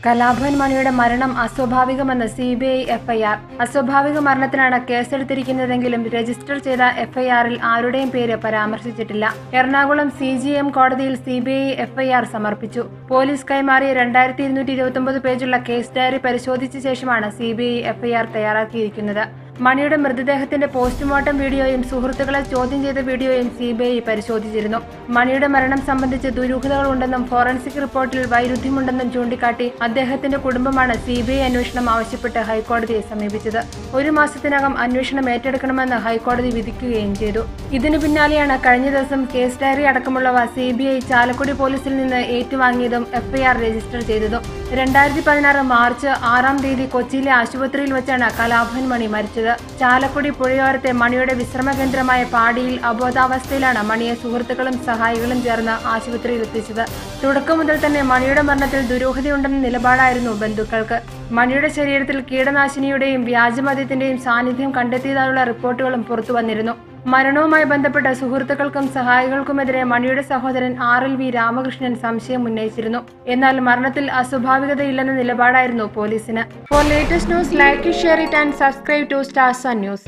കലാഭവൻ മണിയുടെ മരണം അസ്വാഭാവികമെന്ന് CBI FIR. അസ്വാഭാവിക മരണത്തിനാണ് കേസെടുത്തിരിക്കുന്നതെങ്കിലും register ചെയ്ത FIRൽ ആരുടെയും പേര് പരാമർശിച്ചിട്ടില്ല. എറണാകുളം CGM കോടതിയിൽ CBI FIR സമർപ്പിച്ചു. പോലീസ് കൈമാറിയ 2229 പേജുള്ള കേസ് ഡയറി പരിശോധിച്ച ശേഷമാണ് CBI FIR തയ്യാറാക്കിയിരിക്കുന്നത്. മണിയുടെ മൃതദേഹത്തിന്റെ പോസ്റ്റ്മോർട്ടം വീഡിയോയും സുഹൃത്തുക്കളെ ചോദ്യം ചെയ്ത വീഡിയോയും CBI പരിശോധിച്ചിരുന്നു. മണിയുടെ മരണം സംബന്ധിച്ച് ദുരൂഹതകളുണ്ടെന്നും ഫോറൻസിക് റിപ്പോർട്ടിൽ വൈരുദ്ധ്യമുണ്ടെന്നും ചൂണ്ടിക്കാട്ടി അദ്ദേഹത്തിന്റെ കുടുംബമാണ് CBI അന്വേഷണം ആവശ്യപ്പെട്ട് ഹൈക്കോടതിയെ സമീപിച്ചത്. 1 മാസത്തിനകം അന്വേഷണം ഏറ്റെടുക്കണമെന്ന് ഹൈക്കോടതി വിധിക്കുകയും ചെയ്തു. ഇതിനു പിന്നാലെയാണ് കഴിഞ്ഞ ദിവസം കേസ് ഡയറി അടക്കമുള്ളവ CBI ചാലക്കുടി പോലീസിൽ നിന്ന് ഏറ്റുവാങ്ങിയതും FIR രജിസ്റ്റർ ചെയ്തതും. 2016 മാർച്ച് 6-ാം തീയതി കൊച്ചിയിലെ ആശുപത്രിയിൽ വെച്ചാണ് കലാഭവൻ മണി മരിച്ചത്. ചാലക്കുടി പുഴയോരത്തെ മണിയുടെ വിശ്രമ കേന്ദ്രമായ പാടിയിൽ അബോധാവസ്ഥയിലാണ് മണിയെ സുഹൃത്തുക്കളും സഹായികളും ചേർന്ന് ആശുപത്രിയിൽ എത്തിച്ചത്. തുടക്കം മുതൽ തന്നെ മണിയുടെ മരണത്തിൽ ദുരൂഹതയുണ്ടെന്ന നിലപാടായിരുന്നു ബന്ധുക്കൾക്ക്. മണിയുടെ ശരീരത്തിൽ കീടനാശിനിയുടെയും വ്യാജമദ്യത്തിന്റെയും സാന്നിധ്യം കണ്ടെത്തിയതായുള്ള റിപ്പോർട്ടുകളും പുറത്തുവന്നിരുന്നു. മരണവുമായി ബന്ധപ്പെട്ട സുഹൃത്തുക്കൾക്കും സഹായികൾക്കുമെതിരെ മണിയുടെ സഹോദരൻ RLV രാമകൃഷ്ണൻ സംശയം ഉന്നയിച്ചിരുന്നു. എന്നാൽ മരണത്തിൽ അസ്വാഭാവികതയില്ലെന്ന നിലപാടായിരുന്നു പോലീസിന്. For latest news, like, share it and subscribe to Stars Sun News.